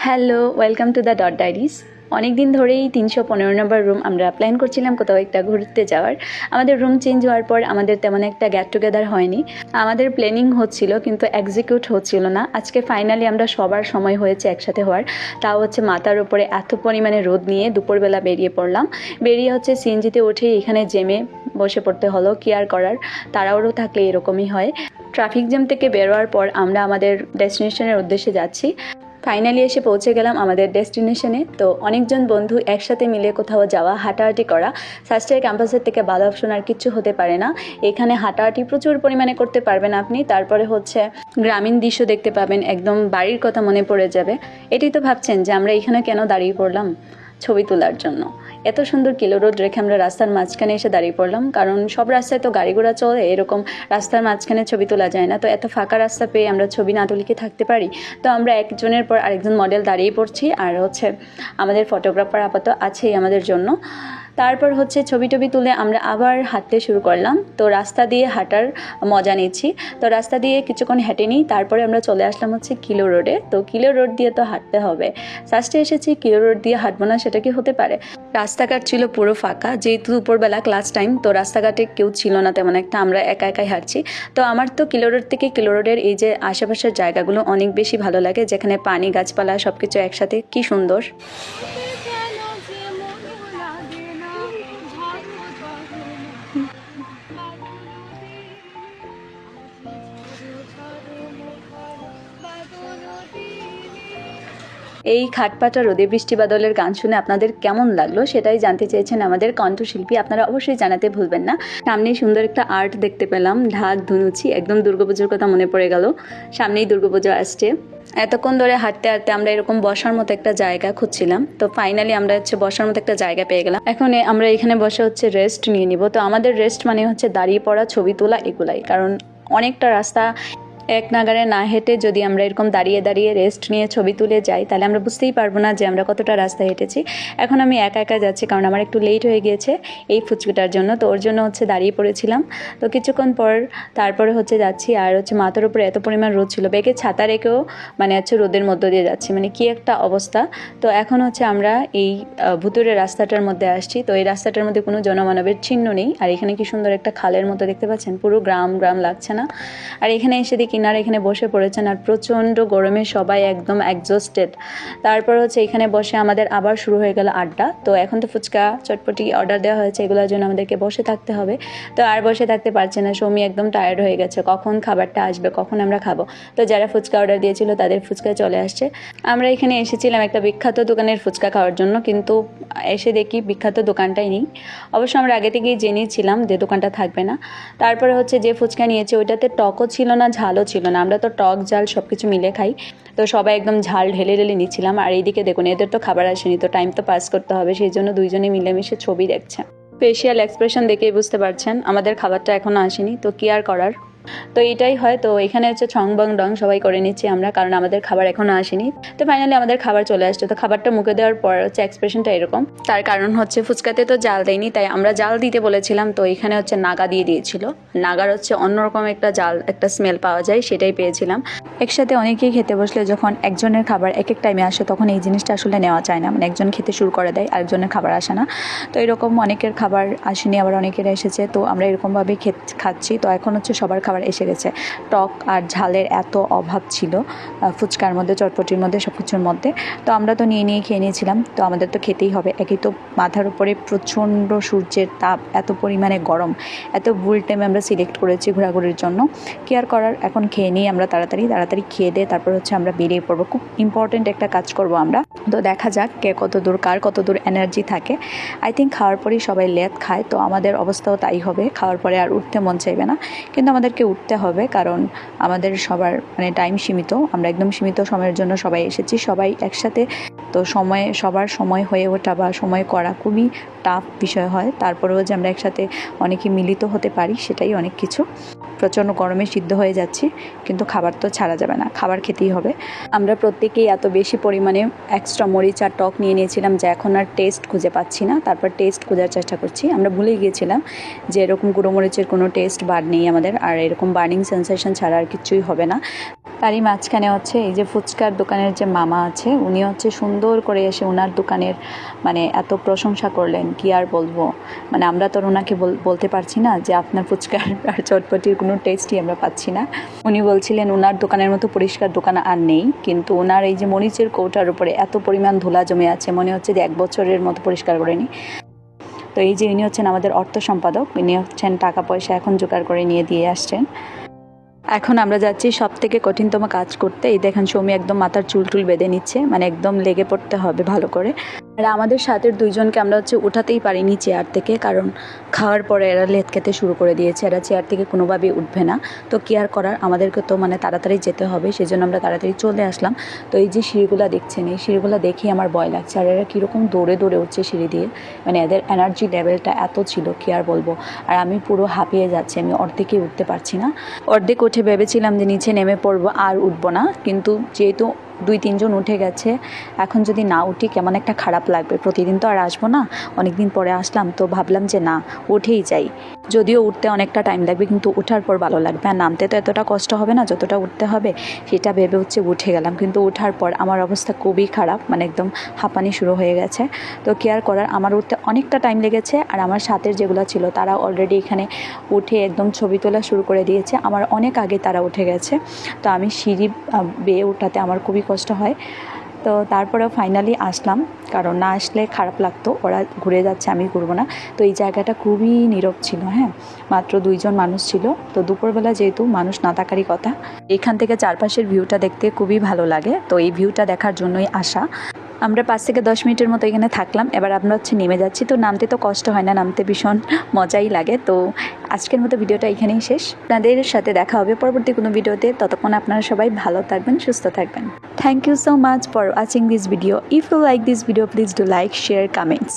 Hello, welcome to the dot diaries. অনেক দিন ধরেই 315 নম্বর রুম আমরা প্ল্যান করছিলাম কোথাও একটা ঘুরতে যাওয়ার। আমাদের রুম চেঞ্জ হওয়ার পর আমাদের তেমন একটা গেট টুগেদার হয়নি। আমাদের প্ল্যানিং হচ্ছিল কিন্তু এক্সিকিউট হচ্ছিল না। আজকে ফাইনালি আমরা সবার সময় হয়েছে একসাথে হওয়ার, তাও হচ্ছে মাথার উপরে এত পরিমাণে রোদ নিয়ে দুপুরবেলা বেরিয়ে পড়লাম। বেরিয়ে হচ্ছে সিএনজিতে উঠে এখানে জেমে বসে পড়তে হলো, কি আর করার, তাড়াহুড়ো থাকলে এরকমই হয়। ট্রাফিক জ্যাম থেকে বেরোয়ার পর আমরা আমাদের ডেস্টিনেশনের উদ্দেশ্যে যাচ্ছি। ফাইনালি এসে পৌঁছে গেলাম আমাদের ডেস্টিনেশনে। তো অনেকজন বন্ধু একসাথে মিলে কোথাও যাওয়া, হাঁটাহাঁটি করা, ফার্স্ট ইয়ার ক্যাম্পাসের থেকে ভালো অপশন আর কিছু হতে পারে না। এখানে হাঁটাহাঁটি প্রচুর পরিমাণে করতে পারবেন আপনি। তারপরে হচ্ছে গ্রামীণ দৃশ্য দেখতে পাবেন, একদম বাড়ির কথা মনে পড়ে যাবে। এটাই তো ভাবছেন যে আমরা এখানে কেন দাঁড়িয়ে পড়লাম? ছবি তোলার জন্য। এত সুন্দর কিলো রোড রেখে আমরা রাস্তার মাঝখানে এসে দাঁড়িয়ে পড়লাম, কারণ সব রাস্তায় তো গাড়ি ঘোড়া চলে, এরকম রাস্তার মাঝখানে ছবি তোলা যায় না। তো এত ফাঁকা রাস্তা পেয়ে আমরা ছবি না তুলে কি থাকতে পারি? তো আমরা একজনের পর আরেকজন মডেল দাঁড়িয়ে পড়ছি, আর হচ্ছে আমাদের ফটোগ্রাফার আপাতত আছেই আমাদের জন্য। তারপর হচ্ছে ছবি টবি তুলে আমরা আবার হাঁটতে শুরু করলাম। তো রাস্তা দিয়ে হাঁটার মজা নিচ্ছি। তো রাস্তা দিয়ে কিছুক্ষণ হেঁটে নিই, তারপরে আমরা চলে আসলাম হচ্ছে কিলো রোডে। তো কিলো রোড দিয়ে তো হাঁটতে হবে, ফার্স্টে এসেছি কিলো রোড দিয়ে হাঁটবো না সেটা কি হতে পারে? রাস্তাঘাট ছিল পুরো ফাঁকা, যেহেতু দুপুরবেলা ক্লাস টাইম, তো রাস্তাঘাটে কেউ ছিল না তেমন একটা, আমরা একা একাই হাঁটছি। তো আমার তো কিলো রোড থেকে কিলো রোডের এই যে আশেপাশের জায়গাগুলো অনেক বেশি ভালো লাগে, যেখানে পানি, গাছপালা সব কিছু একসাথে, কি সুন্দর। এই খাটপাটা রোদে বৃষ্টি বাদলের গান শুনে আপনাদের কেমন লাগলো সেটাই জানতে চেয়েছেন আমাদের কণ্ঠশিল্পী। আপনারা অবশ্যই জানাতে ভুলবেন না। সামনেই সুন্দর একটা আর্ট দেখতে পেলাম, ঢাক ধুনুচি, একদম দুর্গাপুজোর কথা মনে পড়ে গেল। সামনেই দুর্গাপুজো আসছে। এতক্ষণ ধরে হাঁটতে হাঁটতে আমরা এরকম বসার মতো একটা জায়গা খুঁজছিলাম। তো ফাইনালি আমরা হচ্ছে বসার মতো একটা জায়গা পেয়ে গেলাম। এখন আমরা এখানে বসে হচ্ছে রেস্ট নিয়ে নিব। তো আমাদের রেস্ট মানে হচ্ছে দাঁড়িয়ে পড়া, ছবি তোলা, এগুলাই। কারণ অনেকটা রাস্তা এক নাগারে না হেঁটে যদি আমরা এরকম দাঁড়িয়ে দাঁড়িয়ে রেস্ট নিয়ে ছবি তুলে যাই, তাহলে আমরা বুঝতেই পারবো না যে আমরা কতটা রাস্তা হেঁটেছি। এখন আমি একা একা যাচ্ছি, কারণ আমার একটু লেট হয়ে গিয়েছে এই ফুচকাটার জন্য। তো ওর জন্য হচ্ছে দাঁড়িয়ে পড়েছিলাম। তো কিছুক্ষণ পর তারপরে হচ্ছে যাচ্ছি, আর হচ্ছে মাথার উপরে এত পরিমাণ রোদ ছিল, ব্যাগে ছাতা রেখেও মানে হচ্ছে রোদের মধ্য দিয়ে যাচ্ছি, মানে কি একটা অবস্থা। তো এখন হচ্ছে আমরা এই ভুতুরে রাস্তাটার মধ্যে আসছি। তো এই রাস্তাটার মধ্যে কোনো জনমানবের চিহ্ন নেই, আর এখানে কি সুন্দর একটা খালের মতো দেখতে পাচ্ছেন, পুরো গ্রাম গ্রাম লাগছে না? আর এখানে এসে দেখি কিনারে এখানে বসে পড়েছেন, আর প্রচণ্ড গরমে সবাই একদম এক্সস্টেড। তারপর হচ্ছে এখানে বসে আমাদের আবার শুরু হয়ে গেল আড্ডা। তো এখন তো ফুচকা চটপটি অর্ডার দেওয়া হয়েছে, এগুলোর জন্য আমাদেরকে বসে থাকতে হবে। তো আর বসে থাকতে পারছে না, সৌমি একদম টায়ার্ড হয়ে গেছে, কখন খাবারটা আসবে, কখন আমরা খাবো। তো যারা ফুচকা অর্ডার দিয়েছিল তাদের ফুচকা চলে আসছে। আমরা এখানে এসেছিলাম একটা বিখ্যাত দোকানের ফুচকা খাওয়ার জন্য, কিন্তু এসে দেখি বিখ্যাত দোকানটাই নেই। অবশ্য আমরা আগে থেকেই জেনেছিলাম যে দোকানটা থাকবে না। তারপরে হচ্ছে যে ফুচকা নিয়েছে ওইটাতে টকও ছিল না, ঝালও ছিল না। আমরা তো টক ঝাল সব কিছু মিলে খাই, তো সবাই একদম ঝাল ঢেলে ঢেলে নিচ্ছিলাম। আর এইদিকে দেখুন, এদের তো খাবার আসেনি, তো টাইম তো পাস করতে হবে, সেই জন্য দুইজনে মিলেমিশে ছবি দেখছে। ফেশিয়াল এক্সপ্রেশন দেখেই বুঝতে পারছেন আমাদের খাবারটা এখনও আসেনি, তো কি আর করার। তো এটাই হয়। তো এখানে হচ্ছে ছং বং ডং সবাই করে নিচ্ছি আমরা, কারণ আমাদের খাবার এখনো আসেনি। তো ফাইনালি আমাদের খাবার চলে আসছে। তো খাবারটা মুখে দেওয়ার পর হচ্ছে এক্সপ্রেশনটা এরকম, তার কারণ হচ্ছে ফুচকাতে তো জাল দেয়নি, তাই আমরা জাল দিতে বলেছিলাম। তো এখানে হচ্ছে নাগা দিয়ে দিয়েছিল। নাগার হচ্ছে অন্যরকম একটা জাল, একটা স্মেল পাওয়া যায়, সেটাই পেয়েছিলাম। একসাথে অনেকেই খেতে বসলে যখন একজনের খাবার এক এক টাইমে আসে, তখন এই জিনিসটা আসলে নেওয়া যায় না, মানে একজন খেতে শুরু করে দেয়, আরেকজনের খাবার আসে না। তো এরকম অনেকের খাবার আসেনি, আবার অনেকের এসেছে। তো আমরা এরকমভাবেই খাচ্ছি। তো এখন হচ্ছে সবার খাবার এসে গেছে। টক আর ঝালের এত অভাব ছিল ফুচকার মধ্যে, চটপটির মধ্যে, সব কিছুর মধ্যে। তো আমরা তো নিয়ে খেয়ে নিয়েছিলাম। তো আমাদের তো খেতেই হবে, একই তো মাথার উপরে প্রচণ্ড সূর্যের তাপ, এত পরিমাণে গরম, এত ভুল টাইমে আমরা সিলেক্ট করেছি ঘোরাঘুরির জন্য, কি আর করার। এখন খেয়ে নিই আমরা তাড়াতাড়ি খেয়ে দিয়ে তারপর হচ্ছে আমরা বেরিয়ে পড়বো। খুব ইম্পর্টেন্ট একটা কাজ করবো আমরা। তো দেখা যাক কে কত দূর, কার কত দূর এনার্জি থাকে। আই থিঙ্ক খাওয়ার পরেই সবাই লেট খায়, তো আমাদের অবস্থাও তাই হবে। খাওয়ার পরে আর উঠতে মন চাইবে না, কিন্তু আমাদেরকে উঠতে হবে, কারণ আমাদের সবার মানে টাইম সীমিত। আমরা একদম সীমিত সময়ের জন্য সবাই এসেছি, সবাই একসাথে। তো সবার সময় হয়ে ওঠা বা সময় করা খুবই টাফ বিষয় হয়। তারপরেও যে আমরা একসাথে অনেকে মিলিত হতে পারি, সেটাই অনেক কিছু। প্রচণ্ড গরমে সিদ্ধ হয়ে যাচ্ছি, কিন্তু খাবার তো ছাড়া যাবে না, খাবার খেতেই হবে। আমরা প্রত্যেকেই এত বেশি পরিমাণে এক্সট্রা মরিচ আর টক নিয়ে নিয়েছিলাম যে এখন আর টেস্ট খুঁজে পাচ্ছি না। তারপর টেস্ট খোঁজার চেষ্টা করছি। আমরা ভুলে গিয়েছিলাম যে এরকম গুঁড়ো মরিচের কোনো টেস্ট বার নেই আমাদের, আর এরকম বার্নিং সেন্সেশন ছাড়া আর কিছুই হবে না। তারই মাঝখানে হচ্ছে এই যে ফুচকার দোকানের যে মামা আছে, উনি হচ্ছে সুন্দর করে এসে ওনার দোকানের মানে এত প্রশংসা করলেন, কি আর বলবো। মানে আমরা তো ওনাকে বলতে পারছি না যে আপনার ফুচকার আর চটপটির কোনো টেস্টই আমরা পাচ্ছি না। উনি বলছিলেন ওনার দোকানের মতো পরিষ্কার দোকান আর নেই, কিন্তু ওনার এই যে মরিচের কৌটার উপরে এত পরিমাণ ধুলা জমে আছে, মনে হচ্ছে যে 1 বছরের মতো পরিষ্কার করেনি। তো এই যে ইনি হচ্ছেন আমাদের অর্থ সম্পাদক, ইনি হচ্ছেন টাকা পয়সা এখন জোগাড় করে নিয়ে দিয়ে আসছেন। এখন আমরা যাচ্ছি সব থেকে কঠিনতম কাজ করতে। এই দেখেন সৌমি একদম মাথার চুল টুল বেঁধে নিচ্ছে, মানে একদম লেগে পড়তে হবে ভালো করে। আর আমাদের সাথে 2 জনকে আমরা হচ্ছে উঠাতেই পারিনি চেয়ার থেকে, কারণ খাওয়ার পরে এরা লেট খেতে শুরু করে দিয়েছে, এরা চেয়ার থেকে কোনোভাবেই উঠবে না। তো কি আর করার, আমাদেরকে তো মানে তাড়াতাড়ি যেতে হবে, সেজন্য আমরা তাড়াতাড়ি চলে আসলাম। তো এই যে সিঁড়িগুলো দেখছেন, এই সিঁড়িগুলো দেখেই আমার ভয় লাগছে। আর এরা কীরকম দৌড়ে দৌড়ে উঠছে সিঁড়ি দিয়ে, মানে এদের এনার্জি লেভেলটা এত ছিল কি আর বলবো। আর আমি পুরো হাঁপিয়ে যাচ্ছি, আমি অর্ধেকই উঠতে পারছি না। অর্ধেক উঠে ভেবেছিলাম যে নিচে নেমে পড়বো আর উঠবো না, কিন্তু যেহেতু 2-3 জন উঠে গেছে, এখন যদি না উঠি কেমন একটা খারাপ লাগবে। প্রতিদিন তো আর আসবো না, অনেক দিন পরে আসলাম, তো ভাবলাম যে না, উঠেই যাই। যদিও উঠতে অনেকটা টাইম লাগবে, কিন্তু ওঠার পর ভালো লাগবে। আর নামতে তো এতটা কষ্ট হবে না যতটা উঠতে হবে, সেটা ভেবে হচ্ছে উঠে গেলাম। কিন্তু ওঠার পর আমার অবস্থা খুবই খারাপ, মানে একদম হাঁপানি শুরু হয়ে গেছে। তো কেয়ার করার, আমার উঠতে অনেকটা টাইম লেগেছে। আর আমার সাথে যেগুলো ছিল তারা অলরেডি এখানে উঠে একদম ছবি তোলা শুরু করে দিয়েছে, আমার অনেক আগে তারা উঠে গেছে। তো আমি সিঁড়ি বেয়ে ওঠাতে আমার খুবই কষ্ট হয়। তো তারপরেও ফাইনালি আসলাম, কারণ না আসলে খারাপ লাগতো, ওরা ঘুরে যাচ্ছে আমি ঘুরবো না। তো এই জায়গাটা খুবই নীরব ছিল, হ্যাঁ, মাত্র 2 জন মানুষ ছিল। তো দুপুরবেলা যেহেতু মানুষ না থাকারই কথা, এখান থেকে চারপাশের ভিউটা দেখতে খুবই ভালো লাগে। তো এই ভিউটা দেখার জন্যই আসা। আমরা 5 থেকে 10 মিনিটের মতো এখানে থাকলাম। এবার আমরা হচ্ছে নেমে যাচ্ছি। তো নামতে তো কষ্ট হয় না, নামতে ভীষণ মজাই লাগে। তো আজকের মতো ভিডিওটা এখানেই শেষ। আপনাদের সাথে দেখা হবে পরবর্তী কোনো ভিডিওতে। ততক্ষণ আপনারা সবাই ভালো থাকবেন, সুস্থ থাকবেন। Thank you so much for watching this video. If you like this video, please do like, share, comments.